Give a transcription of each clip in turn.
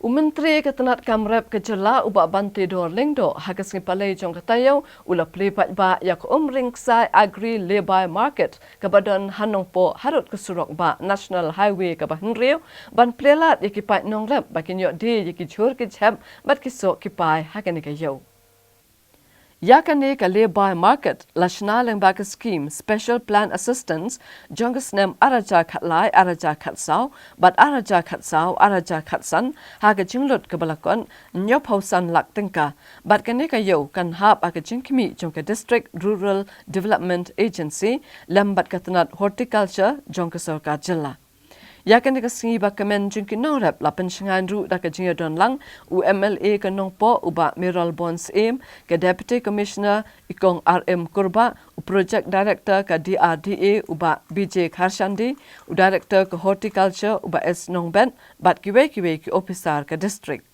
Myntri ketenat kamrep kejela ubak banti dorling do hagas ngipalai jong katayau ula Plie ba yak Umryngksai Agri Lebai Market kebadan Nongpoh harut kesurok ba National Highway ke Myntri ban plelat yakipai nonglep bakin yok di yaki jur kejap bat kisok kipai hakani kayau. Yakani ka Lebai Market National Lembaga Scheme Special Plan Assistance Jongus nem araja khatlai araja khatsau bat araja khatsau araja khatsan haga jinglut ke balakon nyop hausan lak tengka bat kani ka yau kan hap aga jingkimi jongka District Rural Development Agency lembat katanat horticulture jongka sarkar jilla. Yakan singi bakamen jengki norap lapan shangan ru da kajinga don lang UMLA ke Nongpoh uba Miral Bonds Aim ke Deputy Commissioner Ikong RM Kurba Project Director ke DRDA uba BJ Kharshandi Director ke Horticulture uba S Nongben bat kiwe ki officer ke district.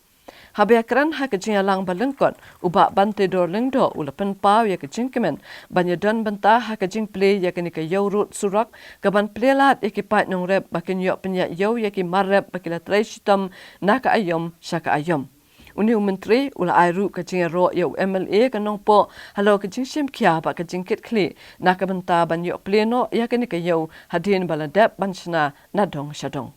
Habiakran ha kajinga lang balengkot uba bante dorling do ulapan pau ya kajing kemen banyadon benta ha kajing Plie ya kani ka yau rut surak kaban plelat ikipat nongrep bakin yok penyak yau ya ki marep bakila traishitam naka ayom shaka ayom. Uni Myntri ula airu kajinga ro ya MLA ka Nongpoh halo kajing shim kia ba kajing kit kli naka benta ban yok Plie no ya kani ka yau hadin baladep banshna nadong shadong.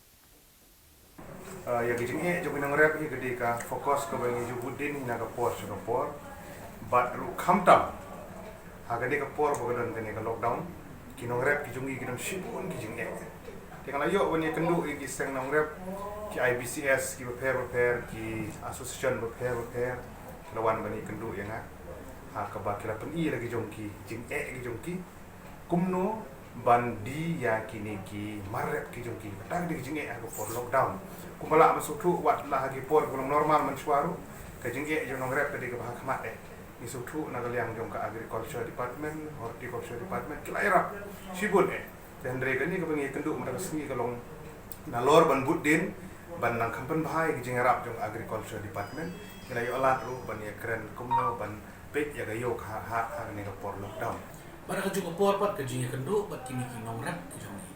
Ya kijing jo binang rep gede ka fokus ke bangi jo budin hina ka por bat ru khamtam ha gede ka por bogadon kene ka lockdown kinong rep kijungi kinong shibun kijing tingala yo woni kendu ki seng nong rep ki IBCS ki prepare ki association prepare lawan bani kendu ya na ha ka ba kila pen i lagi jongki jing ki kumno bandi ya kini ki marep ki jongki tang di jing ko por lockdown kumala masuk tu wat lah lagi por belum normal mencuaru kejengge jo nong rep tadi ke bahak mat isuk tu nagaliang jong ka agriculture department horticulture department kilaira sibun dan dari ni ke bengi kendu mereka sini kalong nalor ban budin ban nang kampen bahai kejeng rap jong agriculture department kila yo alat ru ban ya keren kumno ban pek ya gayo ha ni ke por lockdown pada kejung por pat kejeng kendu bat kini nong rep kejong ni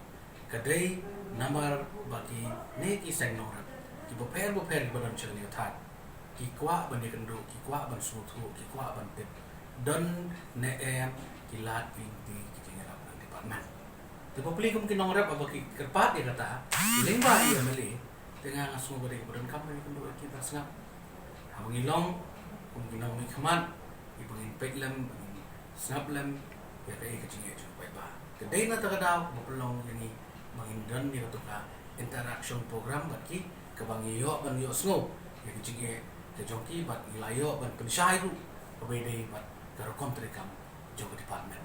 kadai namar bagi ne ki seng norap ki boper badan chani that ki kwa ban kendu ki kwa ban sutu ki kwa ban pet dan ne ki lat pinti ki jengap nan department te populi kum ki norap abaki kerpat dia kata lengba ia meli dengan asu bade badan kam ne kendu ki tasngap hawilong kum ki nong mi khamat ki bangin petlem snap lem ya kai ki jengye ju pai ba kedai na takadaw bopulong yani mengindon dia tu ka interaction program bagi kebangiyo ban yo snow yang jige ke jongki bat ilayo ban pensyairu pabede bat karo kontri kam jong department